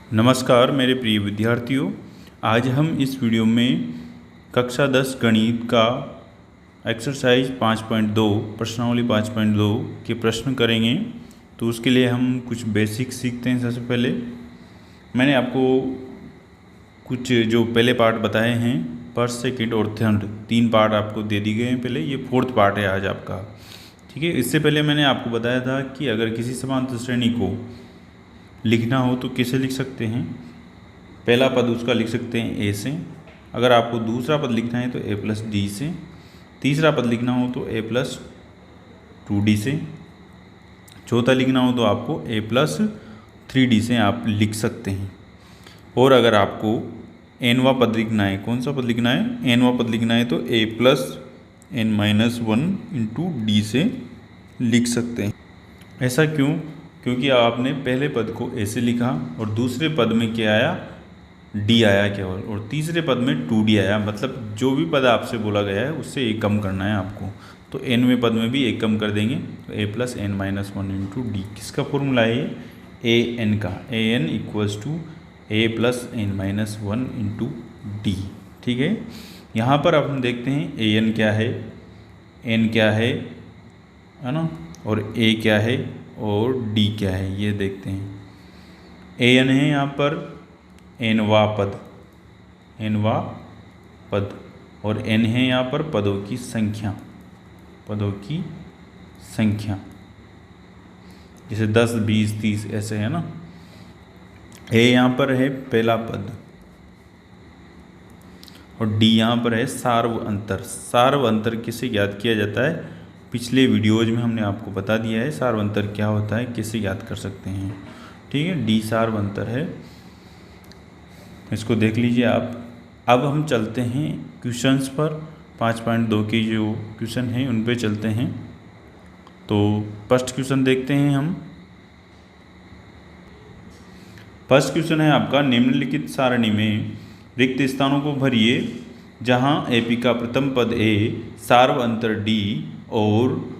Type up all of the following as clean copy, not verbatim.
नमस्कार मेरे प्रिय विद्यार्थियों, आज हम इस वीडियो में कक्षा 10 गणित का एक्सरसाइज 5.2 प्रश्नावली 5.2 के प्रश्न करेंगे। तो उसके लिए हम कुछ बेसिक सीखते हैं। सबसे पहले मैंने आपको कुछ जो पहले पार्ट बताए हैं, फर्स्ट सेकंड और थर्ड, 3 पार्ट आपको दे दिए गए हैं। पहले ये 4th पार्ट है आज आपका, ठीक है। इससे पहले मैंने आपको बताया था कि अगर किसी समांतर श्रेणी को लिखना हो तो कैसे लिख सकते हैं। पहला पद उसका लिख सकते हैं ए से, अगर आपको दूसरा पद लिखना है तो ए प्लस डी से, तीसरा पद लिखना हो तो ए प्लस 2d से, चौथा लिखना हो तो आपको ए प्लस 3d से आप लिख सकते हैं। और अगर आपको एनवा पद लिखना है, कौन सा पद लिखना है, एनवा पद लिखना है तो ए प्लस n-1 इंटू डी से लिख सकते हैं। ऐसा क्यों? क्योंकि आपने पहले पद को ए से लिखा और दूसरे पद में क्या आया, डी आया केवल, और तीसरे पद में 2d आया। मतलब जो भी पद आपसे बोला गया है उससे एक कम करना है आपको। तो nवें पद में भी एक कम कर देंगे तो a plus n-1 into D. किसका फॉर्मूला है ये? ए एन का। A N equals to A plus n-1 into D, ठीक है। यहाँ पर अब हम देखते हैं ए एन क्या है, एन क्या है ना, और ए क्या है और डी क्या है, ये देखते हैं। ए एन है यहाँ पर एनवा पद, एनवा पद, और एन है यहाँ पर पदों की संख्या, पदों की संख्या, जैसे 10, 20, 30 ऐसे है ना। ए यहाँ पर है पहला पद और डी यहाँ पर है सार्व अंतर। सार्व अंतर किसे ज्ञात किया जाता है? पिछले वीडियोज में हमने आपको बता दिया है सार्व अंतर क्या होता है, कैसे याद कर सकते हैं, ठीक है। डी सार्व अंतर है, इसको देख लीजिए आप। अब हम चलते हैं क्वेश्चंस पर। 5.2 के जो क्वेश्चन हैं उन पे चलते हैं। तो फर्स्ट क्वेश्चन देखते हैं हम। फर्स्ट क्वेश्चन है आपका, निम्नलिखित सारणी में रिक्त स्थानों को भरिए जहां एपी का प्रथम पद ए, सार्व अंतर डी और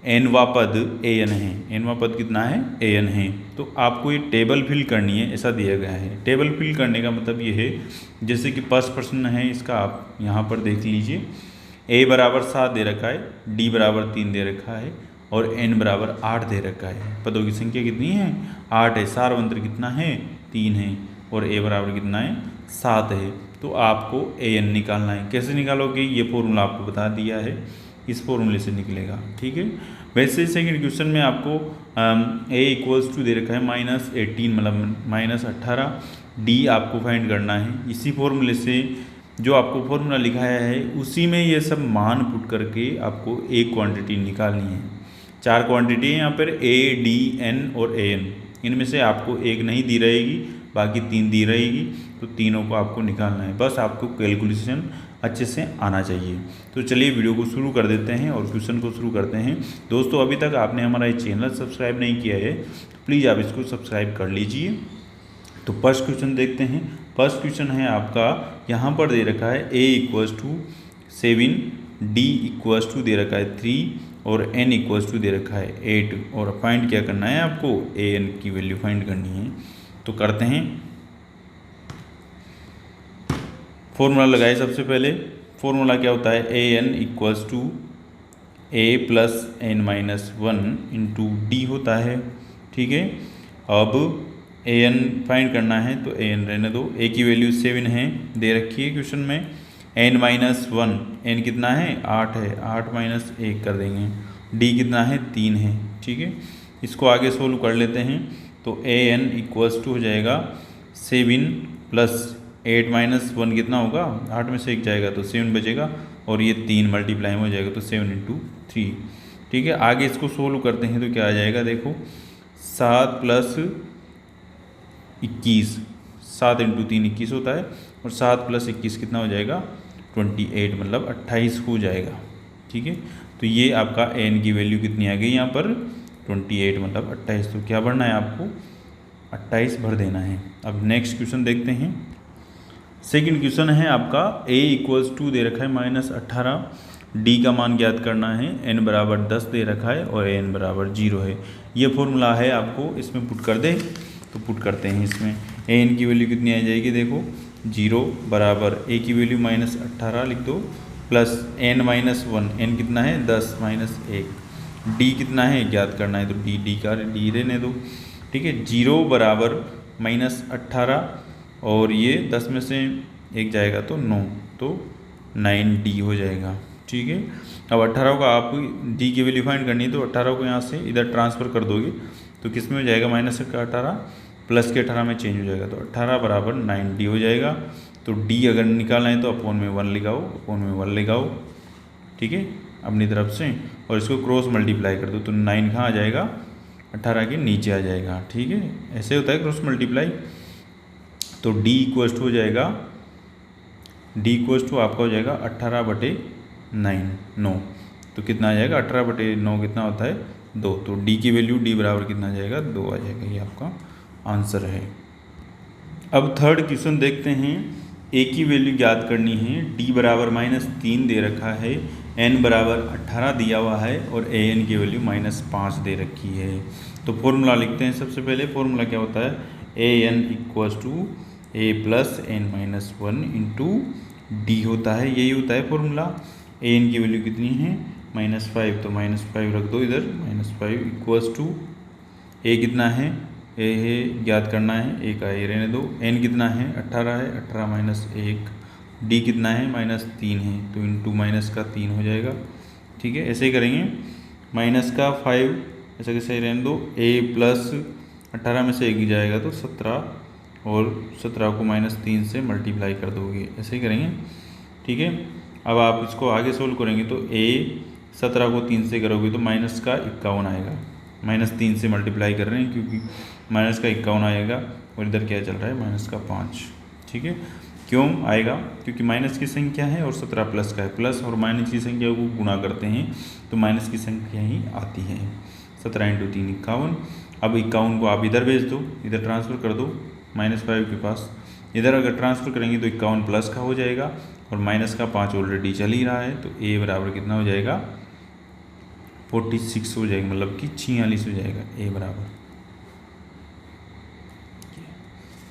एनवा पद ए एन है। एनवा पद कितना है? ए एन है। तो आपको ये टेबल फिल करनी है, ऐसा दिया गया है। टेबल फिल करने का मतलब ये है, जैसे कि फर्स्ट प्रश्न है इसका, आप यहाँ पर देख लीजिए। ए बराबर 7 दे रखा है, डी बराबर 3 दे रखा है और एन बराबर 8 दे रखा है। पदों की संख्या कितनी है? 8 है। सार्व अंतर कितना है? 3 है। और ए बराबर कितना है? 7 है। तो आपको ए एन निकालना है। कैसे निकालोगे? ये फॉर्मूला आपको बता दिया है, इस फॉर्मूले से निकलेगा, ठीक है। वैसे सेकंड क्वेश्चन में आपको ए इक्वल्स टू दे रखा है -18, मतलब -18, डी आपको फाइंड करना है। इसी फॉर्मूले से जो आपको फॉर्मूला लिखाया है उसी में ये सब मान पुट करके आपको एक क्वांटिटी निकालनी है। 4 क्वांटिटी है यहाँ पर, ए, डी, एन और ए एन। इनमें से आपको एक नहीं दी रहेगी, बाकी 3 दी रहेगी। तो तीनों को आपको निकालना है। बस आपको कैलकुलेशन अच्छे से आना चाहिए। तो चलिए वीडियो को शुरू कर देते हैं और क्वेश्चन को शुरू करते हैं। दोस्तों, अभी तक आपने हमारा ये चैनल सब्सक्राइब नहीं किया है तो प्लीज़ आप इसको सब्सक्राइब कर लीजिए। तो फर्स्ट क्वेश्चन देखते हैं। फर्स्ट क्वेश्चन है आपका, यहाँ पर दे रखा है A equals to 7, D equals to दे रखा है 3 और एन इक्वल्स टू दे रखा है 8। और फाइंड क्या करना है आपको? ए एन की वैल्यू फाइंड करनी है। तो करते हैं। फॉर्मूला लगाए सबसे पहले। फॉर्मूला क्या होता है? A N equals to A plus n-1 into D होता है, ठीक है। अब ए एन फाइंड करना है तो ए एन रहने दो। ए की वैल्यू 7 है, दे रखी है क्वेश्चन में। n-1, एन कितना है? 8 है, 8 माइनस 1 कर देंगे। डी कितना है? 3 है, ठीक है। इसको आगे सोल्व कर लेते हैं। तो ए एन इक्वल्स टू हो जाएगा 7 प्लस 8 माइनस 1 कितना होगा? 8 में से 1 जाएगा तो 7 बचेगा, और ये 3 मल्टीप्लाई में हो जाएगा तो 7 इंटू 3, ठीक है। आगे इसको सोल्व करते हैं तो क्या आ जाएगा? देखो, 7 प्लस 21, 7 इंटू 3 21 होता है, और 7 प्लस 21 कितना हो जाएगा? 28, मतलब 28 हो जाएगा, ठीक है। तो ये आपका एन की वैल्यू कितनी आ गई यहाँ पर? 28, मतलब 28। तो क्या भरना है आपको? 28 भर देना है। अब नेक्स्ट क्वेश्चन देखते हैं। सेकंड क्वेश्चन है आपका, a इक्वल्स टू दे रखा है -18, डी का मान ज्ञात करना है। n बराबर 10 दे रखा है और n बराबर 0 है। ये फॉर्मूला है, आपको इसमें पुट कर दे। तो पुट करते हैं इसमें। ए एन की वैल्यू कितनी आ जाएगी, देखो 0 बराबर ए की वैल्यू -18 लिख दो प्लस n-1, n कितना है 10 -1, d कितना है ज्ञात करना है तो डी का डी रहने दो, ठीक है। 0 बराबर -18 और ये 10 में से 1 जाएगा तो 9, तो 9d हो जाएगा, ठीक है। अब 18 को आप d की वैल्यू फाइंड करनी है तो 18 को यहाँ से इधर ट्रांसफ़र कर दोगे तो किस में हो जाएगा, -18 प्लस के 18 में चेंज हो जाएगा तो 18 बराबर 9d हो जाएगा। तो d अगर निकालना है तो अपॉन में 1 लगाओ, अपॉन में 1 लगाओ, ठीक है, अपनी तरफ से, और इसको क्रॉस मल्टीप्लाई कर दो तो 9 कहाँ आ जाएगा, 18 के नीचे आ जाएगा, ठीक है। ऐसे होता है क्रॉस मल्टीप्लाई। तो d इक्वल्स टू हो जाएगा, d इक्वल्स टू आपका हो जाएगा 18/9, तो कितना आ जाएगा 18/9 कितना होता है 2, तो d की वैल्यू d बराबर कितना आ जाएगा 2 आ जाएगा, ये आपका आंसर है। अब थर्ड क्वेश्चन देखते हैं। a की वैल्यू ज्ञात करनी है, d बराबर -3 दे रखा है, n बराबर 18 दिया हुआ है और a n की वैल्यू -5 दे रखी है। तो फॉर्मूला लिखते हैं। सबसे पहले फॉर्मूला क्या होता है, a n equals to a plus n-1 into D होता है, यही होता है फॉर्मूला। a n की वैल्यू कितनी है -5, तो -5 रख दो इधर, -5 इक्वल्स टू a कितना है, a है ज्ञात करना है, a का a रहने दो, n कितना है 18 है, 18 - 1, d कितना है -3 है, तो इंटू माइनस का 3 हो जाएगा, ठीक है। ऐसे ही करेंगे, माइनस का 5 ऐसा कैसे रहने दो, a प्लस 18 में से 1 जाएगा तो 17, और 17 को -3 से मल्टीप्लाई कर दोगे, ऐसे ही करेंगे, ठीक है। अब आप इसको आगे सोल्व करेंगे तो a 17 को 3 से करोगे तो माइनस का 51 आएगा, -3 से मल्टीप्लाई कर रहे हैं क्योंकि माइनस का 51 आएगा, और इधर क्या चल रहा है माइनस का 5, ठीक है। क्यों आएगा, क्योंकि माइनस की संख्या है और 17 प्लस का है, प्लस और माइनस की संख्या को गुणा करते हैं तो माइनस की संख्या ही आती है। 17 × 3 51। अब 51 को आप इधर भेज दो, इधर ट्रांसफ़र कर दो -5 के पास, इधर अगर ट्रांसफ़र करेंगे तो 51 प्लस का हो जाएगा, और माइनस का 5 ऑलरेडी चल ही रहा है, तो a बराबर कितना हो जाएगा 46 हो जाएगा, मतलब कि 46 हो जाएगा a बराबर।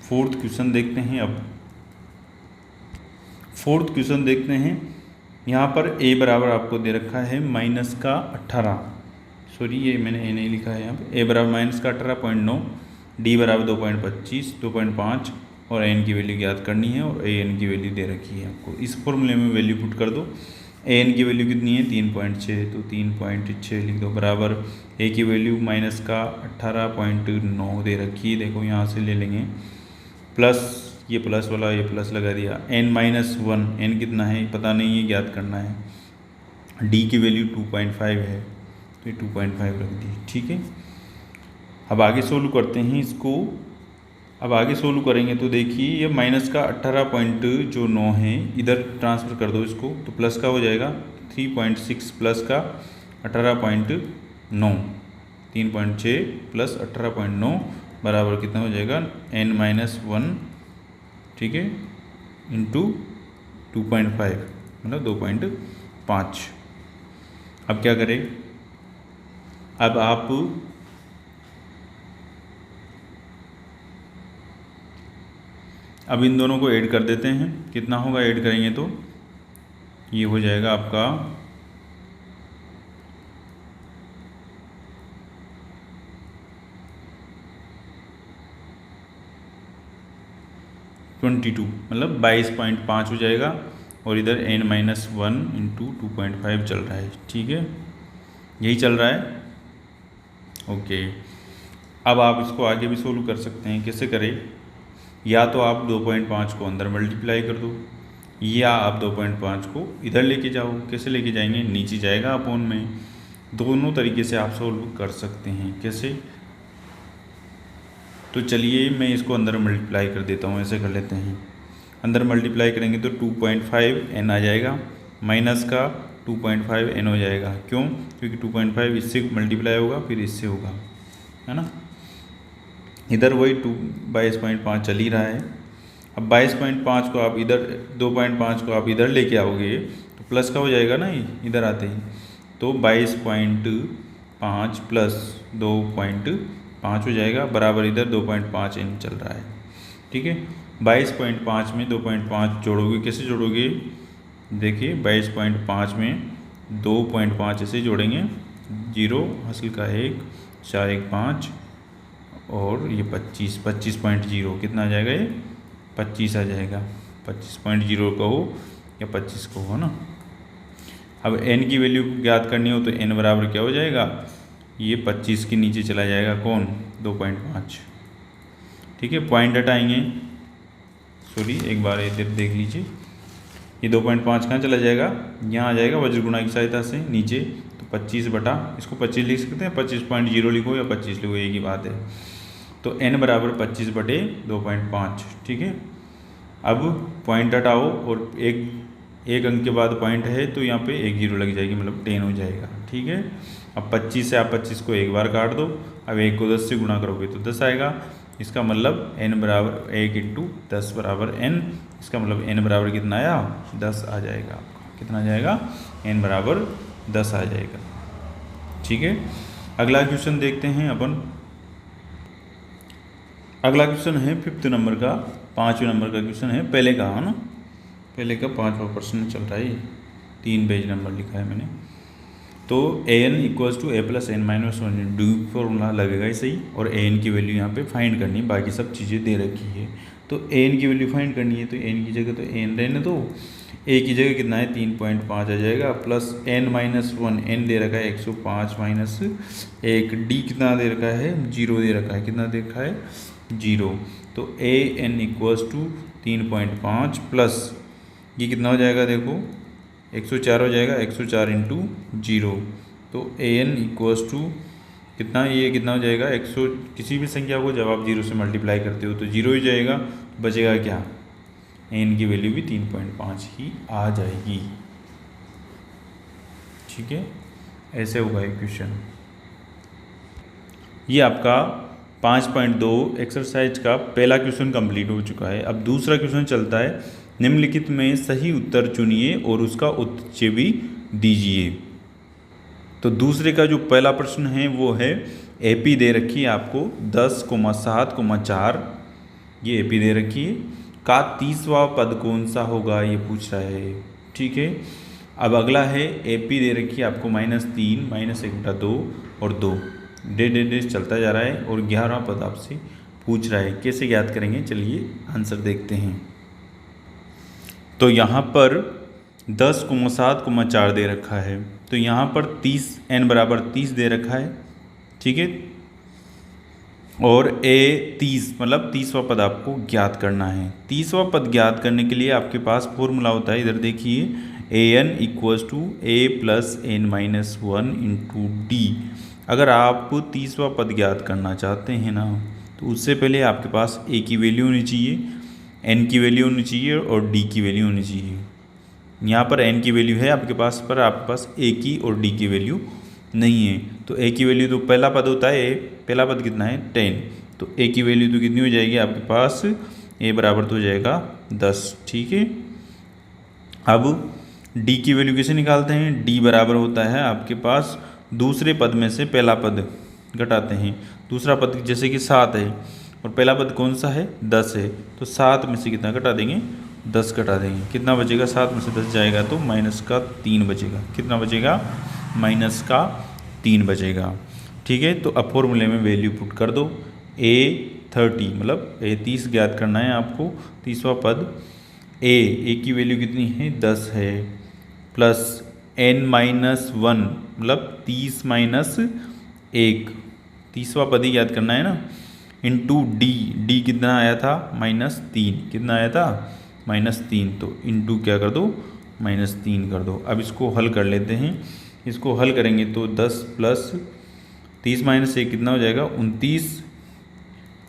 फोर्थ क्वेश्चन देखते हैं। अब फोर्थ क्वेश्चन देखते हैं। यहाँ पर a बराबर आपको दे रखा है -18, सॉरी ये मैंने a नहीं लिखा है यहाँ पे, a बराबर -18.9, d बराबर 2.25 2.5 और n की वैल्यू ज्ञात करनी है, और a n की वैल्यू दे रखी है आपको। इस फॉर्मूले में वैल्यू पुट कर दो। a n की वैल्यू कितनी है 3.6, तो 3.6 लिख दो, बराबर a की वैल्यू -18.9 दे रखी है, देखो यहाँ से ले लेंगे, प्लस ये प्लस वाला ये प्लस लगा दिया, n-1, n कितना है पता नहीं है ज्ञात करना है, d की वैल्यू 2.5 है तो ये 2.5 रख दी, ठीक है। अब आगे सोल्व करते हैं इसको। अब आगे सोल्व करेंगे तो देखिए ये माइनस का 18.9 है, इधर ट्रांसफ़र कर दो इसको तो प्लस का हो जाएगा 3.6 प्लस का 18.9, 3.6 प्लस 18.9 बराबर कितना हो जाएगा n-1, ठीक है, इंटू 2.5 मतलब 2.5। अब क्या करें, अब आप अब इन दोनों को ऐड कर देते हैं, कितना होगा ऐड करेंगे तो ये हो जाएगा आपका 22 मतलब 22.5 हो जाएगा, और इधर n-1 इंटू 2.5 चल रहा है, ठीक है, यही चल रहा है, ओके। अब आप इसको आगे भी सोल्व कर सकते हैं, कैसे करें, या तो आप 2.5 को अंदर मल्टीप्लाई कर दो, या आप 2.5 को इधर लेके जाओ। कैसे लेके जाएंगे, नीचे जाएगा अपॉन में, दोनों तरीके से आप सोल्व कर सकते हैं। कैसे, तो चलिए मैं इसको अंदर मल्टीप्लाई कर देता हूँ, ऐसे कर लेते हैं। अंदर मल्टीप्लाई करेंगे तो 2.5 n आ जाएगा, माइनस का 2.5 n हो जाएगा। क्यों, क्योंकि 2.5 इससे मल्टीप्लाई होगा फिर इससे होगा, है ना। इधर वही 22.5 चल ही रहा है। अब 22.5 को आप इधर 2.5 को आप इधर लेके आओगे तो प्लस का हो जाएगा ना, इधर आते ही, तो 22.5 प्लस 2.5 हो जाएगा, बराबर इधर 2.5 n चल रहा है। ठीक है। 22.5 में 2.5 जोड़ोगे, कैसे जोड़ोगे? देखिए 22.5 में 2.5 ऐसे जोड़ेंगे, 0 हासिल का 1, 4 1 5 और ये 25.0 कितना आ जाएगा? ये 25 आ जाएगा। 25.0 कहो या 25 कहो ना। अब n की वैल्यू ज्ञात करनी हो तो n बराबर क्या हो जाएगा? ये 25 के नीचे चला जाएगा कौन? 2.5। ठीक है, पॉइंट हटाएंगे, सॉरी एक बार इधर देख लीजिए, ये 2.5 कहाँ चला जाएगा? यहाँ आ जाएगा वज्र गुणा की सहायता से नीचे। तो 25 बटा, इसको 25 लिख सकते हैं, 25.0 लिखो या 25 लिखो, एक ही बात है। तो n बराबर 25 बटे 2.5। ठीक है, अब पॉइंट हटाओ और एक अंक के बाद पॉइंट है तो यहाँ पे एक जीरो लग जाएगी, मतलब 10 हो जाएगा। ठीक है, अब 25 से आप 25 को एक बार काट दो, अब 1 को 10 से गुणा करोगे तो 10 आएगा। इसका मतलब n बराबर 1 × 10 बराबर n, इसका मतलब n बराबर कितना आया? 10 आ जाएगा। कितना आ जाएगा? n बराबर 10 आ जाएगा। ठीक है, अगला क्वेश्चन देखते हैं अपन। अगला क्वेश्चन है 5th नंबर का, 5वें नंबर का क्वेश्चन है, पहले का है ना, पहले का 5वां प्रश्न चल रहा है, 3 पेज नंबर लिखा है मैंने। तो an = a + n - 1 due formula लगेगा ही सही, और an की वैल्यू यहाँ पे फाइंड करनी है, बाकी सब चीज़ें दे रखी है। तो an की वैल्यू फाइंड करनी है, तो n की जगह तो n रहने दो, a की जगह कितना है? 3.5 आ जाएगा, प्लस n - 1, n दे रखा है 105 - 1, d कितना दे रखा है? 0 दे रखा है। कितना दे रखा है? 0। तो an = 3.5 प्लस ये कितना हो जाएगा? देखो 104 हो जाएगा, 104 × 0। तो an = कितना, ये कितना हो जाएगा? 100, किसी भी संख्या को जब आप 0 से मल्टीप्लाई करते हो तो 0 ही जाएगा, बचेगा क्या? n की वैल्यू भी 3.5 ही आ जाएगी। ठीक है, ऐसे होगा एक क्वेश्चन। ये आपका 5.2 एक्सरसाइज का पहला क्वेश्चन कंप्लीट हो चुका है। अब दूसरा क्वेश्चन चलता है, निम्नलिखित में सही उत्तर चुनिए और उसका उत्तर भी दीजिए। तो दूसरे का जो पहला प्रश्न है वो है, एपी दे रखी है आपको 10,7,4, ये एपी दे रखी है, का 30वां पद कौन सा होगा, ये पूछ रहा है। ठीक है, अब अगला है, एपी दे रखी है आपको -3, -1/2 और 2, डे चलता जा रहा है, और 11वां पद आपसे पूछ रहा है। कैसे ज्ञात करेंगे? चलिए आंसर देखते हैं। तो यहाँ पर 10,7,4 दे रखा है, तो यहाँ पर 30, n बराबर 30 दे रखा है। ठीक है, और a 30, मतलब 30वां पद आपको ज्ञात करना है। 30वां पद ज्ञात करने के लिए आपके पास फॉर्मूला होता है, इधर देखिए, an = a + n - 1 × d। अगर आप 30वां पद ज्ञात करना चाहते हैं ना, तो उससे पहले आपके पास a की वैल्यू होनी चाहिए, n की वैल्यू होनी चाहिए और d की वैल्यू होनी चाहिए। यहाँ पर n की वैल्यू है आपके पास, पर आपके पास a की और d की वैल्यू नहीं है। तो a की वैल्यू तो पहला पद होता है, पहला पद कितना है? 10। तो a की वैल्यू तो कितनी हो जाएगी आपके पास? a बराबर तो हो जाएगा 10। ठीक है, अब d की वैल्यू कैसे निकालते हैं? d बराबर होता है आपके पास दूसरे पद में से पहला पद घटाते हैं। दूसरा पद जैसे कि 7 है और पहला पद कौन सा है? 10 है, तो 7 में से कितना घटा देंगे? 10 घटा देंगे। कितना बचेगा? 7 में से 10 जाएगा तो -3 बचेगा। कितना बचेगा? -3 बचेगा। ठीक है, तो अब फॉर्मूले में वैल्यू पुट कर दो, a 30, मतलब a 30 ज्ञात करना है आपको, 30वां पद। a की वैल्यू कितनी है? 10 है, प्लस n - 1, मतलब 30 - 1, 30वां पद ही ज्ञात करना है ना, इंटू d कितना आया था? -3। कितना आया था? -3। तो इंटू क्या कर दो? -3 कर दो। अब इसको हल कर लेते हैं। इसको हल करेंगे तो 10 + 30 - 1 कितना हो जाएगा? 29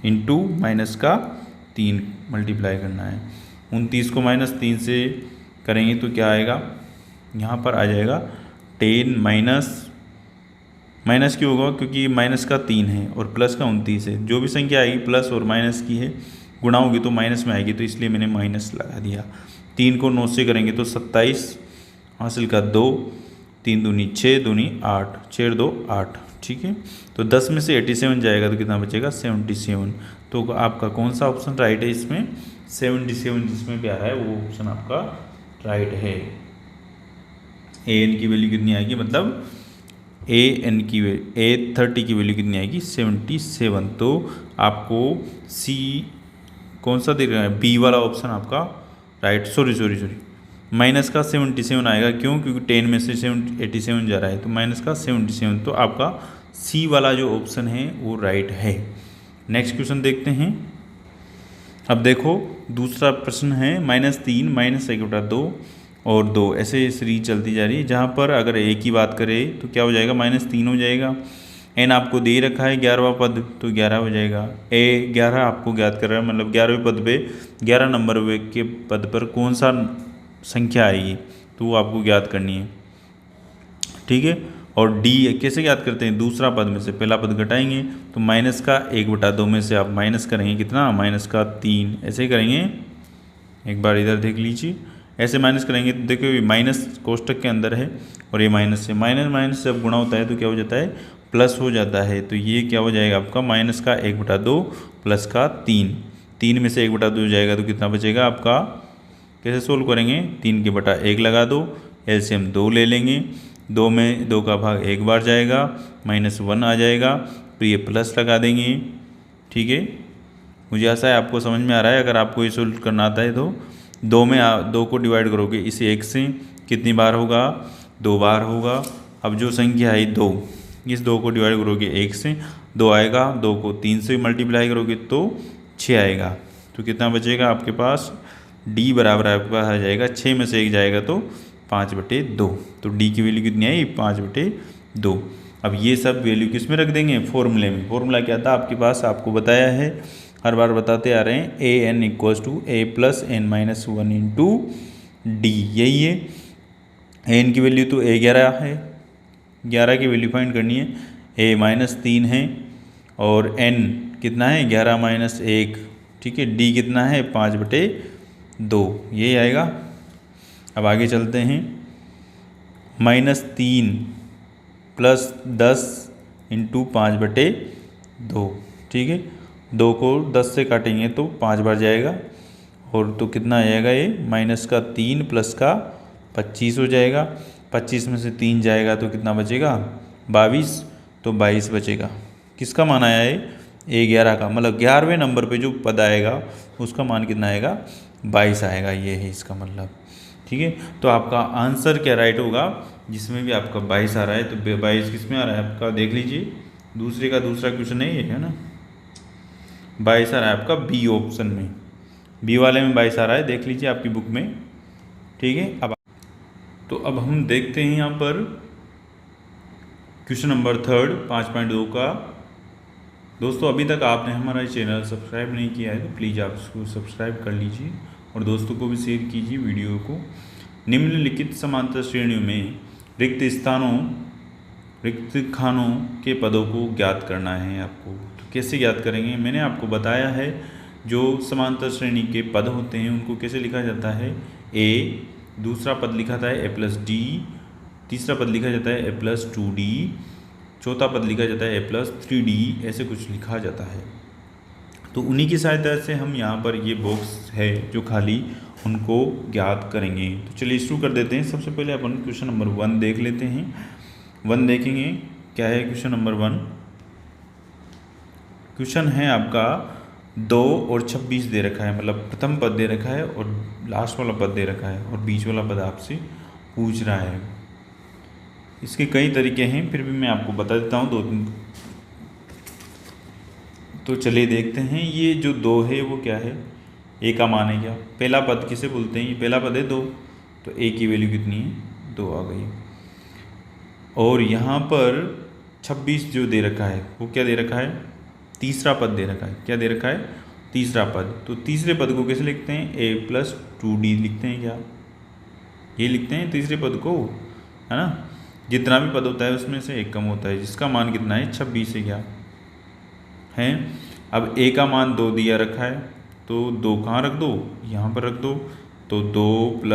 इंटू -3 मल्टीप्लाई करना है। 29 को -3 से करेंगे तो क्या आएगा? यहाँ पर आ जाएगा 10 माइनस क्यों होगा? क्योंकि -3 है और प्लस का 29 है। जो भी संख्या आएगी प्लस और माइनस की है, गुणा होगी तो माइनस में आएगी, तो इसलिए मैंने माइनस लगा दिया। 3 को 9 से करेंगे तो 27 हासिल का 2, 3 दूनी 6, दूनी 8, 6 2 8। ठीक है, तो 10 में से 87 जाएगा तो कितना बचेगा? 77। तो आपका कौन सा ऑप्शन राइट है इसमें? 77 जिसमें भी आ रहा है वो ऑप्शन आपका राइट है। ए एन की वैल्यू कितनी आएगी, मतलब A30 की वैल्यू कितनी आएगी? 77। तो आपको सी कौन सा दे रहा है? बी वाला ऑप्शन आपका राइट। सॉरी माइनस का 77 आएगा, क्यों? क्योंकि 10 में से 87 जा रहा है, तो माइनस का 77। तो आपका सी वाला जो ऑप्शन है वो राइट है। नेक्स्ट क्वेश्चन देखते हैं। अब देखो दूसरा प्रश्न है -3 -1/2 और 2 ऐसे सीरीज चलती जा रही है, जहाँ पर अगर ए की बात करें तो क्या हो जाएगा? -3 हो जाएगा। एन आपको दे रखा है 11वां पद, तो 11 हो जाएगा। ए 11 आपको ज्ञात कर रहा है, मतलब 11वें पद पे 11 नंबर के पद पर कौन सा संख्या आएगी, तो वो आपको ज्ञात करनी है। ठीक है। और डी कैसे ज्ञात करते हैं? दूसरा पद में से पहला पद घटाएंगे, तो माइनस का 1/2 में से आप माइनस करेंगे कितना? -3। ऐसे ही करेंगे, एक बार इधर देख लीजिए। ऐसे माइनस करेंगे तो देखो माइनस कोष्टक के अंदर है और ये माइनस है। माइनस जब गुणा होता है तो क्या हो जाता है? प्लस हो जाता है। तो ये क्या हो जाएगा आपका? माइनस का 1/2 प्लस का 3 में से 1/2 हो जाएगा, तो कितना बचेगा आपका? कैसे सोल्व करेंगे? 3/1 लगा दो, एलसीएम 2 ले लेंगे। 2 में 2 का भाग एक बार जाएगा, -1 आ जाएगा, तो ये प्लस लगा देंगे। ठीक है, मुझे आशा है आपको समझ में आ रहा है। अगर आपको ये सोल्व करना आता है तो 2 में 2 को डिवाइड करोगे इस 1 से, कितनी बार होगा? 2 बार होगा। अब जो संख्या है 2, इस 2 को डिवाइड करोगे 1 से, 2 आएगा। 2 को 3 से मल्टीप्लाई करोगे तो 6 आएगा। तो कितना बचेगा आपके पास? डी बराबर आपके पास आ जाएगा, 6 में से 1 जाएगा तो 5/2। तो डी की वैल्यू कितनी आई? 5/2। अब ये सब वैल्यू किस में रख देंगे? फॉर्मूले में। फॉर्मूला क्या था आपके पास? आपको बताया है, हर बार बताते आ रहे हैं। an = a+n-1 × d, यही है। an की वैल्यू तो a11 है, 11 की वैल्यू फाइंड करनी है। a -3 है और n कितना है? 11 - 1। ठीक है, d कितना है? 5/2, यही आएगा। अब आगे चलते हैं। -3 + 10 × 5/2। ठीक है, 2 को 10 से काटेंगे तो 5 बार जाएगा, और तो कितना आ जाएगा? ये -3 + का 25 हो जाएगा। 25 में से 3 जाएगा तो कितना बचेगा? 22। तो 22 बचेगा। किसका मान आया है? A11 का, मतलब 11वें नंबर पे जो पद आएगा उसका मान कितना आएगा? 22 आएगा। ये है इसका मतलब। ठीक है, तो आपका आंसर क्या राइट होगा? जिसमें भी आपका 22 आ रहा है, तो 22 किस में आ रहा है आपका? देख लीजिए, दूसरे का दूसरा क्वेश्चन है ना। 22 आ रहा है आपका बी ऑप्शन में, बी वाले में 22 आ रहा है, देख लीजिए आपकी बुक में। ठीक है, अब हम देखते हैं यहाँ पर क्वेश्चन नंबर 3 5.2 का। दोस्तों अभी तक आपने हमारा चैनल सब्सक्राइब नहीं किया है तो प्लीज़ आप इसको सब्सक्राइब कर लीजिए और दोस्तों को भी शेयर कीजिए वीडियो को। निम्नलिखित समांतर श्रेणियों में रिक्त खानों के पदों को ज्ञात करना है आपको। तो कैसे ज्ञात करेंगे? मैंने आपको बताया है, जो समांतर श्रेणी के पद होते हैं उनको कैसे लिखा जाता है? a, दूसरा पद लिखा जाता है a+d, तीसरा पद लिखा जाता है a+2d, चौथा पद लिखा जाता है a+3d, ऐसे कुछ लिखा जाता है। तो उन्हीं की सहायता से हम यहाँ पर ये बॉक्स है जो खाली, उनको ज्ञात करेंगे। तो चलिए शुरू कर देते हैं। सबसे पहले अपन क्वेश्चन नंबर 1 देख लेते हैं। 1 देखेंगे क्या है क्वेश्चन नंबर 1। क्वेश्चन है आपका 2 और 26 दे रखा है, मतलब प्रथम पद दे रखा है और लास्ट वाला पद दे रखा है और बीच वाला पद आपसे पूछ रहा है। इसके कई तरीके हैं, फिर भी मैं आपको बता देता हूँ 2-3। तो चलिए देखते हैं। ये जो 2 है वो क्या है? ए का मान है क्या? पहला पद किसे बोलते हैं? ये पहला पद है 2, तो ए की वैल्यू कितनी है? 2 आ गई। और यहाँ पर 26 जो दे रखा है वो क्या दे रखा है? तीसरा पद दे रखा है। क्या दे रखा है? तीसरा पद। तो तीसरे पद को कैसे लिखते हैं? a+2d लिखते हैं क्या? ये लिखते हैं तीसरे पद को, है ना। जितना भी पद होता है उसमें से एक कम होता है, जिसका मान कितना है? 26 है क्या है। अब a का मान 2 दिया रखा है, तो 2 कहाँ रख दो? यहाँ पर रख दो। तो 2 +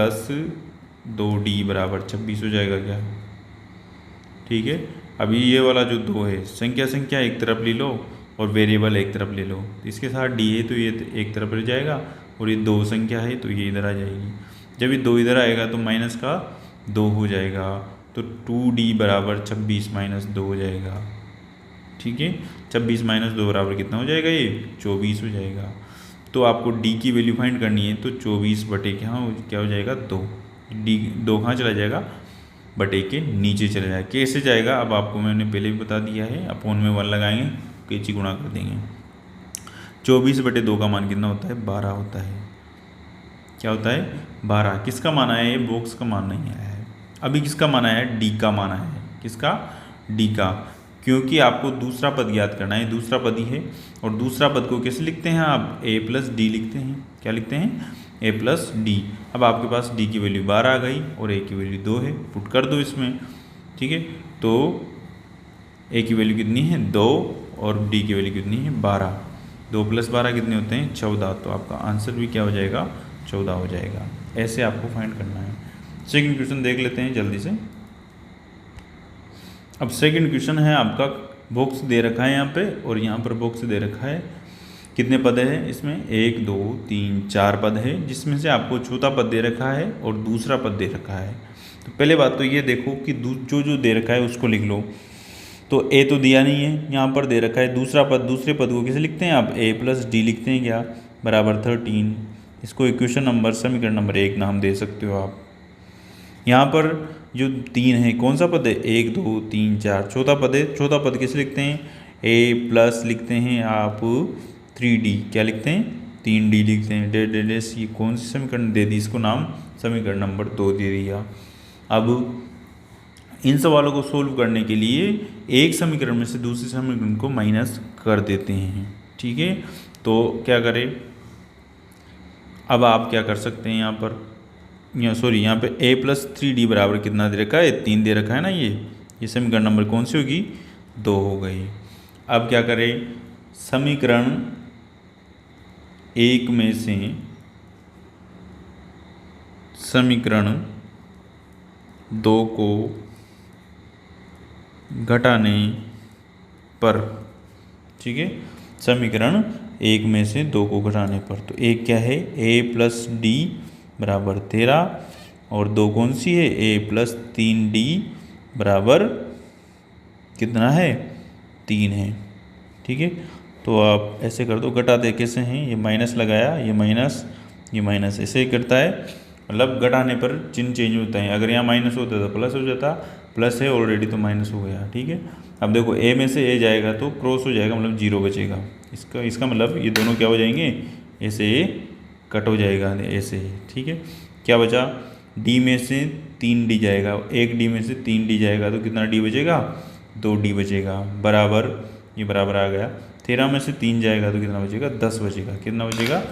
2d = 26 हो जाएगा क्या? ठीक है। अभी ये वाला जो 2 है, संख्या एक तरफ ले लो और वेरिएबल एक तरफ ले लो। तो इसके साथ डी है तो ये एक तरफ रह जाएगा और ये 2 संख्या है तो ये इधर आ जाएगी। जब ये 2 इधर आएगा तो माइनस का 2 हो जाएगा, तो 2D बराबर 26 माइनस 2 हो जाएगा। ठीक है, 26 माइनस 2 बराबर कितना हो जाएगा, ये 24 हो जाएगा। तो आपको डी की वैल्यू फाइंड करनी है, तो 24 बटे क्या हो जाएगा 2। डी 2 कहाँ चला जाएगा, बटे के नीचे चला जाएगा। कैसे जाएगा अब आपको मैंने पहले भी बता दिया है, अपोन में 1 लगाएंगे, कैची गुणा कर देंगे। 24 बटे 2 का मान कितना होता है, 12 होता है। क्या होता है, 12। किसका मान आया है, बॉक्स का मान नहीं आया है। अभी किसका मान आया है, डी का मान आया है। किसका, डी का, क्योंकि आपको दूसरा पद याद करना है, दूसरा पद ही है। और दूसरा पद को कैसे लिखते हैं आप, a प्लस डी लिखते हैं। क्या लिखते हैं, a प्लस डी। अब आपके पास d की वैल्यू 12 आ गई और a की वैल्यू 2 है, पुट कर दो इसमें। ठीक है, तो a की वैल्यू कितनी है 2 और d की वैल्यू कितनी है 12। 2 + 12 कितने होते हैं 14। तो आपका आंसर भी क्या हो जाएगा, 14 हो जाएगा। ऐसे आपको फाइंड करना है। सेकंड क्वेश्चन देख लेते हैं जल्दी से। अब सेकंड क्वेश्चन है आपका, बॉक्स दे रखा है यहाँ पे और यहाँ पर बॉक्स दे रखा है। कितने पद है इसमें, 1 2 3 4 पद है, जिसमें से आपको चौथा पद दे रखा है और दूसरा पद दे रखा है। तो पहले बात तो ये देखो कि जो दे रखा है उसको लिख लो। तो a तो दिया नहीं है, यहाँ पर दे रखा है दूसरा पद। दूसरे पद को कैसे लिखते हैं आप, a प्लस डी लिखते हैं क्या, बराबर 13। इसको इक्वेशन नंबर, समीकरण नंबर 1 नाम दे सकते हो आप। यहाँ पर जो 3 है कौन सा पद है, 1 2 3 4 चौथा पद है। चौथा पद कैसे लिखते हैं, a प्लस लिखते हैं आप 3d। क्या लिखते हैं, 3d लिखते हैं। डेडेस ये कौन सी समीकरण दे दी, इसको नाम समीकरण नंबर 2 दे दिया। अब इन सवालों को सोल्व करने के लिए एक समीकरण में से दूसरे समीकरण को माइनस कर देते हैं। ठीक है, तो क्या करें, अब आप क्या कर सकते हैं, यहाँ पर यहाँ पे a प्लस 3d बराबर कितना दे रखा है, 3 दे रखा है ना। ये समीकरण नंबर कौन सी होगी, 2 हो गई। अब क्या करें, समीकरण 1 में से समीकरण 2 को घटाने पर, ठीक है, समीकरण 1 में से 2 को घटाने पर, तो एक क्या है, a प्लस डी बराबर 13 और 2 कौन सी है, a प्लस 3d बराबर कितना है, 3 है। ठीक है, तो आप ऐसे कर दो, घटाते कैसे हैं, ये माइनस लगाया, ये माइनस ऐसे ही करता है, मतलब घटाने पर चिन्ह चेंज होता है। अगर यहाँ माइनस होता तो प्लस हो जाता, प्लस है ऑलरेडी तो माइनस हो गया। ठीक है, अब देखो a में से a जाएगा तो क्रॉस हो जाएगा, मतलब 0 बचेगा। इसका मतलब ये दोनों क्या हो जाएंगे, ऐसे कट हो जाएगा ऐसे। ठीक है, क्या बचा, d में से 3d जाएगा, एक d में से 3d जाएगा तो कितना d बचेगा, 2d बचेगा, बराबर, ये बराबर आ गया। 13 में से 3 जाएगा तो कितना बचेगा, 10 बचेगा। कितना बचेगा,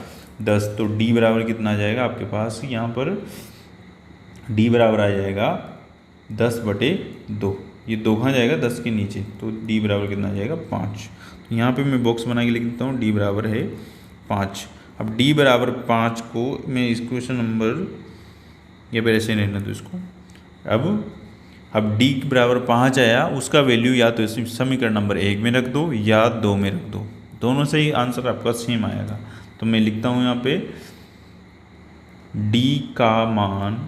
10। तो d बराबर कितना आ जाएगा आपके पास, यहाँ पर d बराबर आ जाएगा 10/2। ये 2 कहाँ जाएगा, 10 के नीचे, तो d बराबर कितना आ जाएगा, 5। तो यहाँ पे मैं बॉक्स बना के लिख देता हूँ, d बराबर है 5। अब d बराबर 5 को मैं इस क्वेश्चन नंबर, या फिर ऐसे रहने दो इसको। अब d बराबर 5 आया, उसका वैल्यू या तो समीकरण नंबर 1 में रख दो या 2 में रख दो, दोनों से ही आंसर आपका सेम आएगा। तो मैं लिखता हूँ यहाँ पे d का मान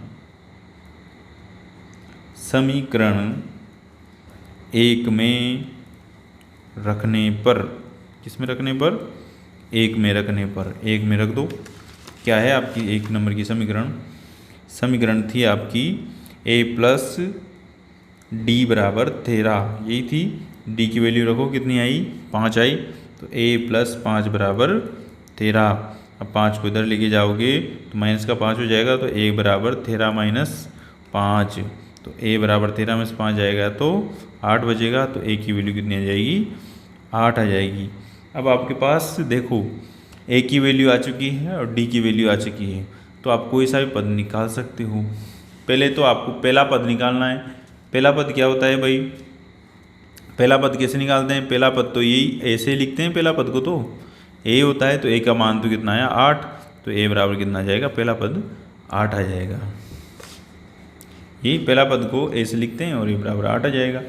समीकरण 1 में रखने पर, किस में रखने पर, 1 में रखने पर, 1 में रख दो। क्या है आपकी 1 नंबर की समीकरण थी आपकी a प्लस डी बराबर 13, यही थी। d की वैल्यू रखो, कितनी आई, 5 आई, तो a प्लस 5 बराबर 13। अब 5 को इधर लेके जाओगे तो माइनस का 5 हो जाएगा, तो a बराबर 13 माइनस 5, तो a बराबर 13 में से 5 जाएगा तो 8 बचेगा। तो a की वैल्यू कितनी आ जाएगी, 8 आ जाएगी। अब आपके पास देखो a की वैल्यू आ चुकी है और d की वैल्यू आ चुकी है, तो आप कोई सा भी पद निकाल सकते हो। पहले तो आपको पहला पद निकालना है। पहला पद क्या होता है भाई, पहला पद कैसे निकालते हैं, पहला पद तो यही ऐसे लिखते हैं, पहला पद को तो a होता है, तो a का मान तो कितना आया, 8, तो a बराबर कितना आ जाएगा, पहला पद 8 आ जाएगा। यही पहला पद को ऐसे लिखते हैं और a बराबर 8 आ जाएगा।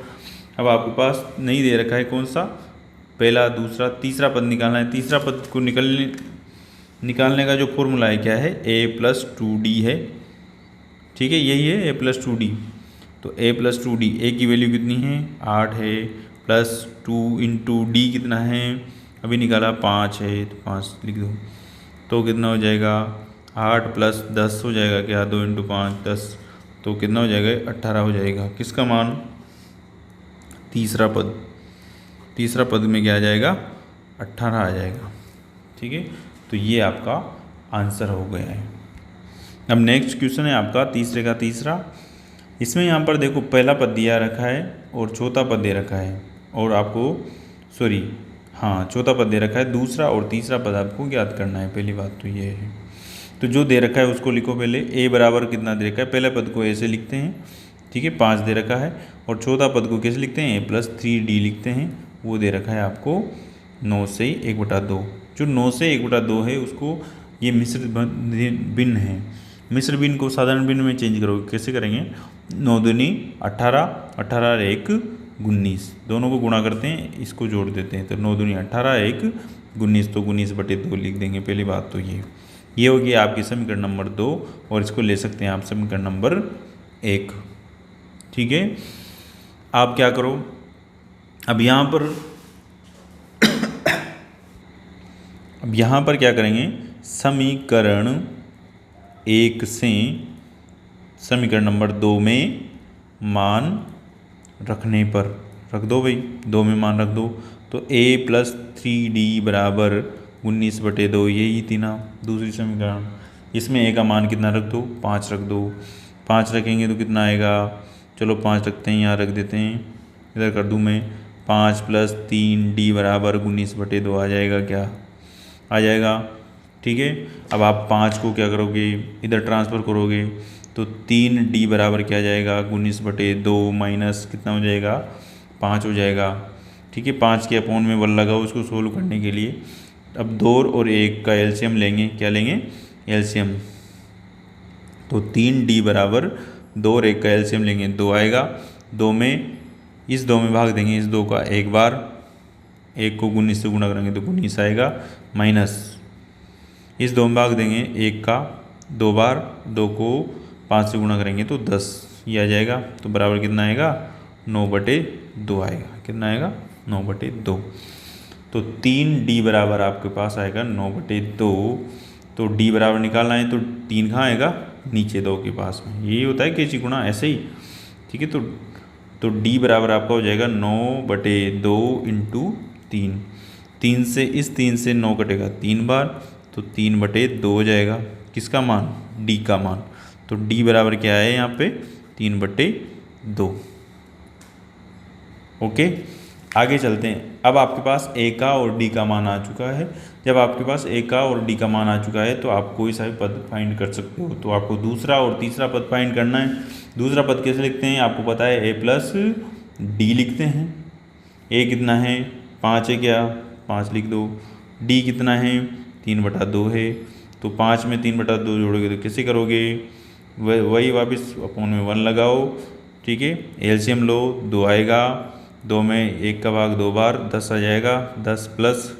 अब आपके पास नहीं दे रखा है कौन सा, पहला दूसरा तीसरा पद निकालना है। तीसरा पद को निकालने का जो फॉर्मूला है क्या है, a+2d है। ठीक है, यही है a+2d। तो a+2d, a की वैल्यू कितनी है 8 है, प्लस 2 इंटू डी कितना है अभी निकाला 5 है, तो 5 लिख दो। तो कितना हो जाएगा 8 + 10 हो जाएगा क्या, 2 इंटू 5 10, तो कितना हो जाएगा 18 हो जाएगा। किसका मान, तीसरा पद। तीसरा पद में क्या आ जाएगा 18 आ जाएगा। ठीक है, तो ये आपका आंसर हो गया है। अब नेक्स्ट क्वेश्चन है आपका तीसरे का तीसरा। इसमें यहाँ पर देखो पहला पद दिया रखा है और चौथा पद दे रखा है, और आपको चौथा पद दे रखा है। दूसरा और तीसरा पद आपको ज्ञात करना है। पहली बात तो ये है, तो जो दे रखा है उसको लिखो पहले। a बराबर कितना दे रखा है, पहले पद को ऐसे लिखते हैं। ठीक है, 5 दे रखा है, और चौथा पद को कैसे लिखते हैं, a+3d लिखते हैं। वो दे रखा है आपको 9 से 1/2। जो 9 से 1/2 है उसको, ये मिश्र भिन्न है, मिश्र भिन्न को साधारण भिन्न में चेंज करोगे। कैसे करेंगे, 9 दूनी 18, 18 और 1 19, दोनों को गुणा करते हैं, इसको जोड़ देते हैं। तो 9 दूनी 18, 1 19, तो 19/2 लिख देंगे। पहली बात तो ये होगी आपकी समीकरण नंबर 2, और इसको ले सकते हैं आप समीकरण नंबर 1। ठीक है, आप क्या करो, अब यहाँ पर क्या करेंगे, समीकरण 1 से समीकरण नंबर 2 में मान रखने पर रख दो भाई, 2 में मान रख दो। तो a+3d बराबर 19/2, यही थी ना दूसरी समीकरण। इसमें a का मान कितना रख दो, 5 रख दो। 5 रखेंगे तो कितना आएगा, चलो 5 रखते हैं, यहाँ रख देते हैं, इधर कर दूँ मैं। 5 + 3d बराबर 19/2 आ जाएगा क्या, आ जाएगा। ठीक है, अब आप 5 को क्या करोगे, इधर ट्रांसफ़र करोगे, तो 3d बराबर क्या जाएगा 19/2 माइनस कितना हो जाएगा 5 हो जाएगा। ठीक है, 5 के अपॉन में 1 लगाओ उसको सोल्व करने के लिए। अब 2 और 1 का एलसीएम लेंगे, क्या लेंगे एलसीएम। तो 3d बराबर 2 और 1 का एलसीएम लेंगे, 2 आएगा। 2 में इस 2 में भाग देंगे, इस 2 का एक बार, 1 को 19 से गुणा करेंगे तो 19 आएगा, माइनस इस 2 में भाग देंगे 1 का 2 बार, 2 को 5 से गुणा करेंगे तो 10 ये आ जाएगा। तो बराबर कितना आएगा 9/2 आएगा। कितना आएगा 9/2। तो 3d बराबर आपके पास आएगा 9/2। तो d बराबर निकालना है तो 3 कहाँ आएगा, नीचे 2 के पास में। यही होता है कैची गुणा, ऐसे ही। ठीक है, तो d बराबर आपका हो जाएगा 9/2 इंटू 3। 3 से 9 कटेगा 3 बार, तो 3/2 हो जाएगा। किसका मान, d का मान। तो d बराबर क्या है यहाँ पे 3/2। ओके, आगे चलते हैं। अब आपके पास a का और d का मान आ चुका है। जब आपके पास a का और d का मान आ चुका है तो आप कोई सा भी पद फाइंड कर सकते हो। तो आपको दूसरा और तीसरा पद फाइंड करना है। दूसरा पद कैसे लिखते हैं, आपको पता है a+d लिखते हैं। a कितना है 5 है क्या, 5 लिख दो। d कितना है 3/2 है। तो 5 में 3/2 जोड़ोगे तो कैसे करोगे, वही वापस अपॉन में 1 लगाओ। ठीक है, एलसीएम लो, 2 आएगा। 2 में 1 का भाग 2 बार, 10 आ जाएगा। 10 प्लस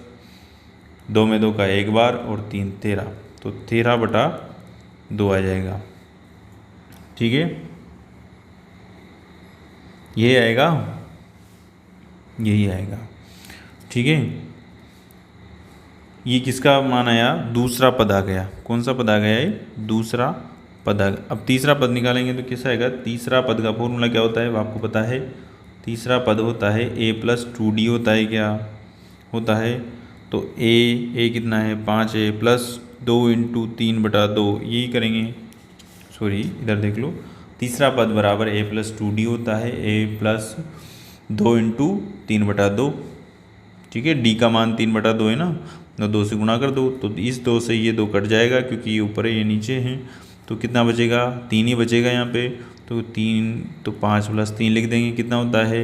2 में 2 का 1 बार और 3 13, तो 13/2 आ जाएगा। ठीक है, यही आएगा, यही आएगा। ठीक है, ये किसका मान आया, दूसरा पद आ गया। कौन सा पद आ गया है, दूसरा पद आ गया। अब तीसरा पद निकालेंगे तो कैसा आएगा। तीसरा पद का फॉर्मूला क्या होता है वो आपको पता है। तीसरा पद होता है a+2d होता है, क्या होता है। तो a कितना है 5 है, प्लस 2 इंटू 3/2, यही करेंगे। सॉरी, इधर देख लो। तीसरा पद बराबर a+2d होता है, a+2 इंटू 3/2। ठीक है, d का मान 3/2 है ना, तो 2 से गुणा कर दो। तो इस 2 से ये 2 कट जाएगा क्योंकि ये ऊपर है ये नीचे है। तो कितना बचेगा, 3 ही बचेगा यहाँ पे। तो 3, तो 5 + 3 लिख देंगे, कितना होता है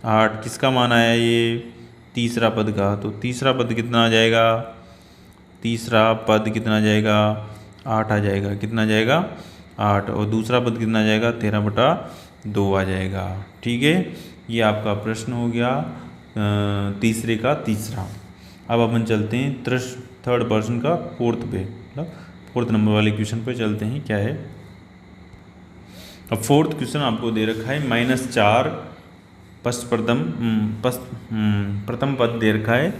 8। किसका मान आया ये, तीसरा पद का। तो तीसरा पद कितना आ जाएगा, तीसरा पद कितना आ जाएगा 8 आ जाएगा। कितना आ जाएगा 8। और दूसरा पद कितना आ जाएगा 13/2 आ जाएगा। ठीक है, ये आपका प्रश्न हो गया तीसरे का तीसरा। अब अपन चलते हैं थर्ड पर्सन का फोर्थ पे, मतलब फोर्थ नंबर वाले क्वेश्चन पे चलते हैं। क्या है, अब फोर्थ क्वेश्चन आपको दे रखा है -4 प्रथम पद दे रखा है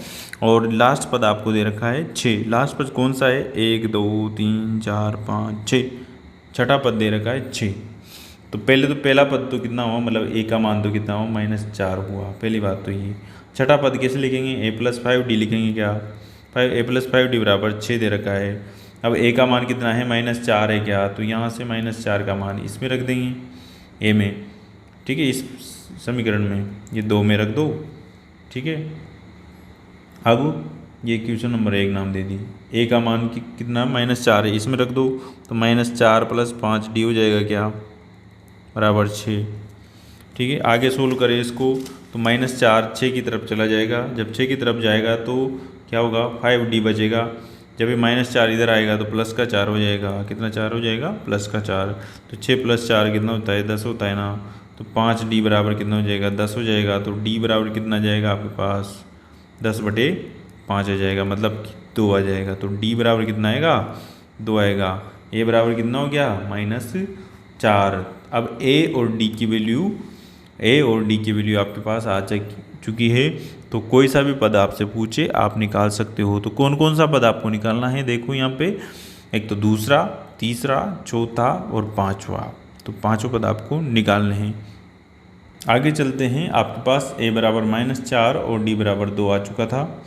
और लास्ट पद आपको दे रखा है 6। लास्ट पद कौन सा है, 1 2 3 4 5 6, छठा पद दे रखा है 6। तो पहले तो पहला पद तो कितना हुआ, मतलब ए का मान तो कितना हुआ, -4 हुआ। पहली बात तो ये। छठा पद कैसे लिखेंगे, a+5d लिखेंगे। क्या, a+5d बराबर 6 दे रखा है। अब ए का मान कितना है, -4 है क्या, तो यहाँ से -4 का मान इसमें रख देंगे ए में, ठीक है, इस समीकरण में, ये 2 में रख दो, ठीक है। अब ये क्वेश्चन नंबर 1 नाम दे दी। ए का मान कितना -4 है, इसमें रख दो, तो -4 + 5d हो जाएगा क्या, बराबर 6, ठीक है। आगे सोल्व करें इसको तो -4 6 की तरफ चला जाएगा। जब 6 की तरफ जाएगा तो क्या होगा, 5d बचेगा। जब ये -4 इधर आएगा तो प्लस का 4 हो जाएगा। कितना 4 हो जाएगा, प्लस का 4। तो 6 + 4 कितना होता है, 10 होता है ना। तो 5d बराबर कितना हो जाएगा, 10 हो जाएगा। तो d बराबर कितना जाएगा आपके पास, 10/5 आ जाएगा, मतलब 2 आ जाएगा। तो d बराबर कितना आएगा, 2 आएगा। a बराबर कितना हो गया, -4। अब a और d की वैल्यू आपके पास आ चुकी है। तो कोई सा भी पद आपसे पूछे आप निकाल सकते हो। तो कौन कौन सा पद आपको निकालना है, देखो यहाँ पे, एक तो दूसरा, तीसरा, चौथा और पांचवा। तो पांचों पद आपको निकालने हैं। आगे चलते हैं, आपके पास a बराबर -4 और d बराबर 2 आ चुका था।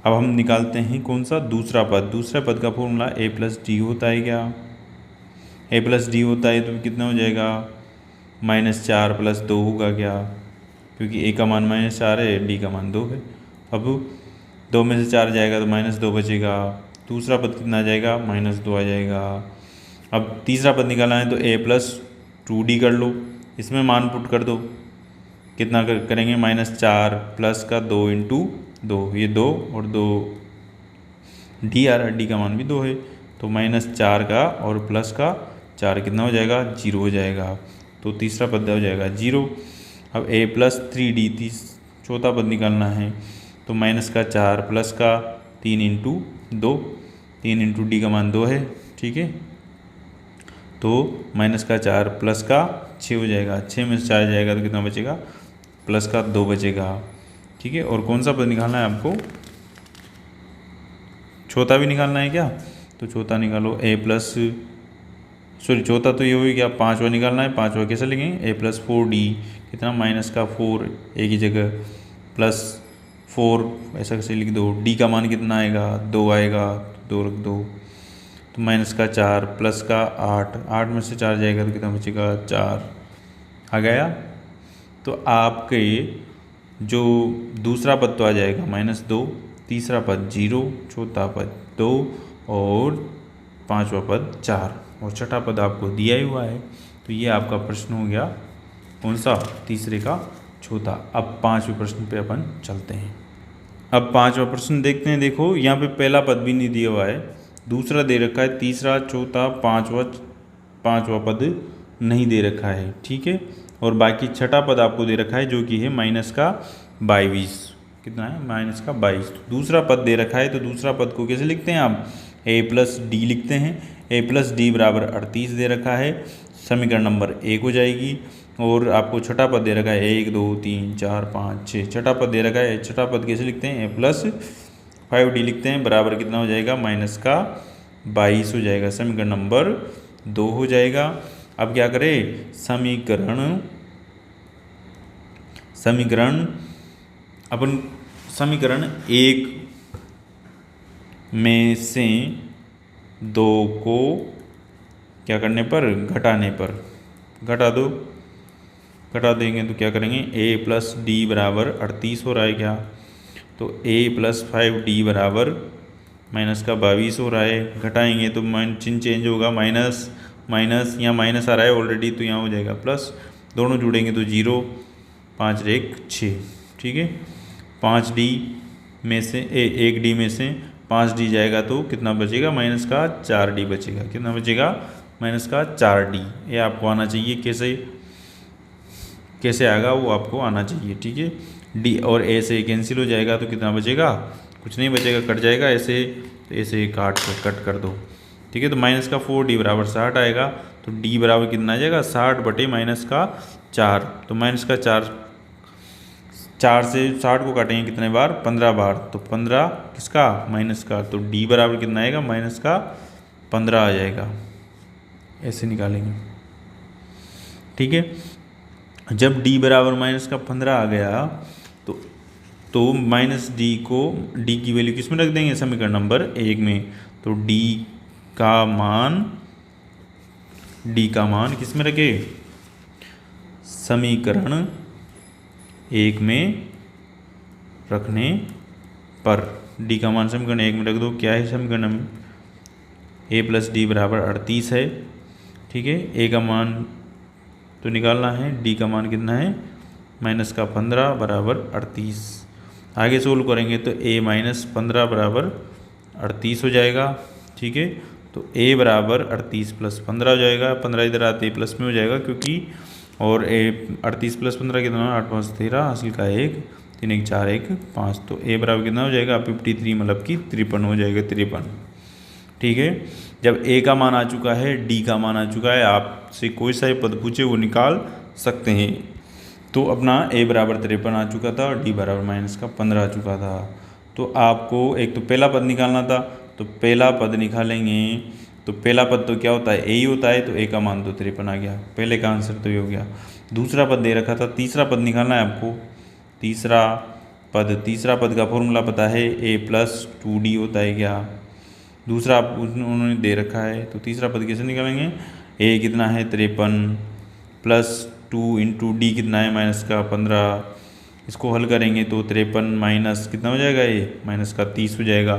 अब हम निकालते हैं कौन सा, दूसरा पद। दूसरा पद का फॉर्मूला a+d होता है। क्या, a+d होता है, तो कितना हो जाएगा, -4 + 2 होगा क्या, क्योंकि a का मान -4 है, d का मान 2 है। अब 2 में से 4 जाएगा तो -2 बचेगा। दूसरा पद कितना आ जाएगा, -2 आ जाएगा। अब तीसरा पद निकालना है तो a+2d कर लो, इसमें मान पुट कर दो। कितना करेंगे, -4 प्लस का 2 × 2, ये 2 और 2 d आ रहा है, d का मान भी 2 है। तो -4 का और प्लस का 4 कितना हो जाएगा, 0 हो जाएगा। तो तीसरा पद हो जाएगा 0। अब a+3d चौथा पद निकालना है तो -4 प्लस का 3 × 2, 3 × d का मान 2 है, ठीक है। तो -4 प्लस का 6 हो जाएगा। 6 में से 4 जाएगा तो कितना बचेगा, प्लस का 2 बचेगा, ठीक है। और कौन सा पद निकालना है आपको, चौथा भी निकालना है क्या, तो चौथा निकालो। चौथा तो ये हो गया, पांचवा निकालना है। पांचवा कैसे लिखेंगे, a+4d, कितना, -4 एक ही जगह, +4 ऐसा कैसे लिख दो। d का मान कितना आएगा, 2 आएगा, 2 रख दो। तो -4 प्लस का 8, 8 में से 4 जाएगा तो कितना बचेगा, 4 आ गया। तो आपके जो दूसरा पद तो आ जाएगा -2, तीसरा पद 0, चौथा पद 2 और पांचवा पद 4 और छठा पद आपको दिया ही हुआ है। तो ये आपका प्रश्न हो गया, कौन सा, तीसरे का चौथा। अब पांचवें प्रश्न पे अपन चलते हैं। अब पांचवा प्रश्न देखते हैं। देखो यहाँ पे पहला पद भी नहीं दिया हुआ है, दूसरा दे रखा है, तीसरा, चौथा, पांचवा पद नहीं दे रखा है, ठीक है। और बाकी छठा पद आपको दे रखा है जो कि है -22, कितना है, -22। दूसरा पद दे रखा है तो दूसरा पद को कैसे लिखते हैं आप, a+d लिखते हैं। a+d बराबर 38 दे रखा है, समीकरण नंबर 1 हो जाएगी। और आपको छठा पद दे रखा है 1 2 3 4 5 6, छठा पद दे रखा है। छठा पद कैसे लिखते हैं, a+5d लिखते हैं, बराबर कितना हो जाएगा, -22 हो जाएगा, समीकरण नंबर 2 हो जाएगा। अब क्या करें, समीकरण 1 में से 2 को क्या करने पर, घटाने पर, घटा देंगे तो क्या करेंगे, a+d बराबर 38 हो रहा है क्या, तो a+5d बराबर -22 हो रहा है। घटाएंगे तो चिन्ह चेंज होगा, माइनस यहाँ माइनस आ रहा है ऑलरेडी, तो यहाँ हो जाएगा प्लस, दोनों जुड़ेंगे तो 0, 5 × 1 6, ठीक है। 5d में से 1d में से 5d जाएगा तो कितना बचेगा, -4d बचेगा। कितना बचेगा, -4d। ये आपको आना चाहिए, कैसे आएगा वो आपको आना चाहिए, ठीक है। डी और ए से कैंसिल हो जाएगा तो कितना बचेगा, कुछ नहीं बचेगा, कट जाएगा ऐसे, तो ऐसे कट कर दो। ठीक है, तो माइनस का 4 डी बराबर 60 आएगा। तो डी बराबर कितना आ जाएगा, 60 बटे माइनस का 4। तो माइनस का 4 से 60 को काटेंगे कितने बार, 15 बार। तो 15 किसका, माइनस का। तो डी बराबर कितना आएगा, माइनस का 15 आ जाएगा। ऐसे निकालेंगे। ठीक है, जब डी बराबर माइनस का 15 आ गया तो माइनस डी को, डी की वैल्यू किस में रख देंगे, समीकरण नंबर 1 में। तो डी का मान किस में रखे, समीकरण 1 में रखने पर डी का मान समीकरण 1 में रख दो। क्या है समीकरण में, ए प्लस डी बराबर 38 है। ठीक है, ए का मान तो निकालना है, डी का मान कितना है, माइनस का 15 बराबर 38। आगे सोल्व करेंगे तो a माइनस 15 बराबर 38 हो जाएगा। ठीक है, तो a बराबर 38 प्लस 15 हो जाएगा। 15 इधर आते प्लस में हो जाएगा क्योंकि, और a 38 प्लस 15 कितना, 8 5 13, हासिल का 1, 3 1 4 1 5। तो a बराबर कितना हो जाएगा, 53, मतलब कि 53 हो जाएगा, 53। ठीक है, जब a का मान आ चुका है, d का मान आ चुका है, आपसे कोई सा भी पद पूछे वो निकाल सकते हैं। तो अपना a बराबर 53 आ चुका था और d बराबर माइनस का 15 आ चुका था। तो आपको एक तो पहला पद निकालना था, तो पहला पद निकालेंगे। तो पहला पद तो क्या होता है, a ही होता है। तो a का मान तो 53 आ गया, पहले का आंसर तो ये हो गया। दूसरा पद दे रखा था, तीसरा पद निकालना है आपको। तीसरा पद का फॉर्मूला पता है, a प्लस 2d होता है क्या, दूसरा उन्होंने दे रखा है। तो तीसरा पद कैसे निकालेंगे, a कितना है 53 प्लस 2 इंटू डी कितना है, माइनस का 15। इसको हल करेंगे तो 53 माइनस कितना हो जाएगा, ये माइनस का 30 हो जाएगा।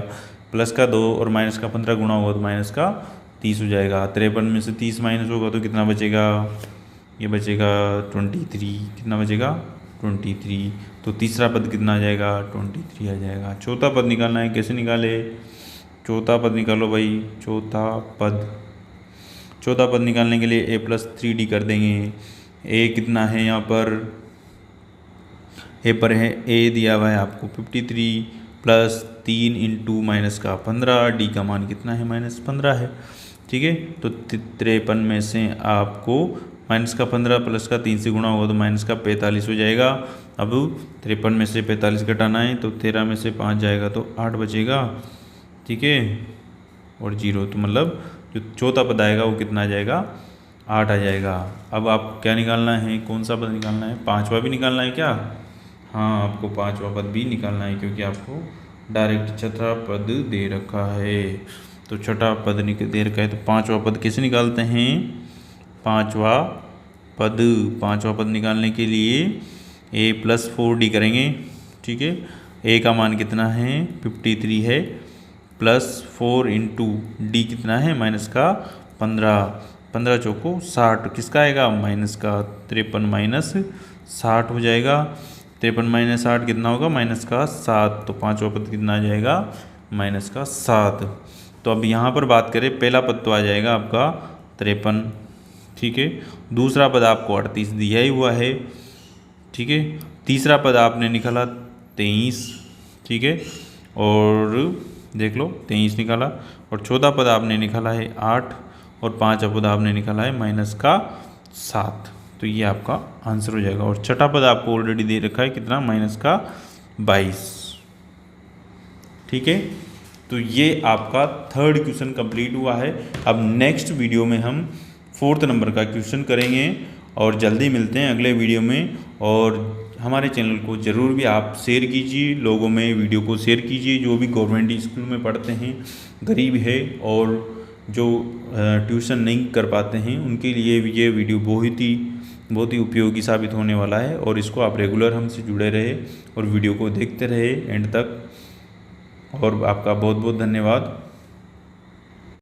प्लस का 2 और माइनस का 15 गुणा होगा तो माइनस का 30 हो जाएगा। 53 में से 30 माइनस होगा तो कितना बचेगा, ये बचेगा 23। कितना बचेगा, 23। तो तीसरा पद कितना आ जाएगा, 23 आ जाएगा। चौथा पद निकालना है, कैसे निकाले, चौथा पद निकालो भाई। चौथा पद निकालने के लिए a प्लस 3d कर देंगे। a कितना है यहाँ पर, a पर है, a दिया हुआ है आपको 53 प्लस 3 इंटू माइनस का 15, d का मान कितना है, माइनस 15 है। ठीक है, तो 53 में से आपको माइनस का 15 प्लस का 3 से गुणा होगा तो माइनस का 45 हो जाएगा। अब 53 में से 45 घटाना है तो 13 में से 5 जाएगा तो 8 बचेगा। ठीक है, और 0, तो मतलब जो चौथा पद आएगा वो कितना आ जाएगा, 8 आ जाएगा। अब आप क्या निकालना है, कौन सा पद निकालना है, पांचवा भी निकालना है क्या, हाँ आपको पांचवा पद भी निकालना है क्योंकि आपको डायरेक्ट छठा पद दे रखा है। तो छठा पद दे रखा है तो पांचवा पद कैसे निकालते हैं, पांचवा पद निकालने के लिए a प्लस 4d करेंगे। ठीक है, a का मान कितना है, 53 है, प्लस 4 इंटू डी कितना है, माइनस का 15 चौको 60, किसका आएगा, माइनस का। 53 माइनस 60 हो जाएगा। 53 माइनस 60 कितना होगा, माइनस का 7। तो पांचवा पद कितना आ जाएगा, माइनस का 7। तो अब यहाँ पर बात करें, पहला पद तो आ जाएगा आपका 53। ठीक है, दूसरा पद आपको 38 दिया ही हुआ है। ठीक है, तीसरा पद आपने निकाला 23। ठीक है, और देख लो 23 निकाला। और चौथा पद आपने निकाला है 8 और पांचवा पद आपने निकाला है माइनस का 7। तो ये आपका आंसर हो जाएगा। और छठा पद आपको ऑलरेडी दे रखा है कितना, माइनस का 22। ठीक है, तो ये आपका थर्ड क्वेश्चन कंप्लीट हुआ है। अब नेक्स्ट वीडियो में हम 4th नंबर का क्वेश्चन करेंगे और जल्दी मिलते हैं अगले वीडियो में। और हमारे चैनल को ज़रूर भी आप शेयर कीजिए, लोगों में वीडियो को शेयर कीजिए। जो भी गवर्नमेंट स्कूल में पढ़ते हैं, गरीब है और जो ट्यूशन नहीं कर पाते हैं, उनके लिए ये वीडियो बहुत ही उपयोगी साबित होने वाला है। और इसको आप रेगुलर हमसे जुड़े रहे और वीडियो को देखते रहे एंड तक। और आपका बहुत बहुत धन्यवाद।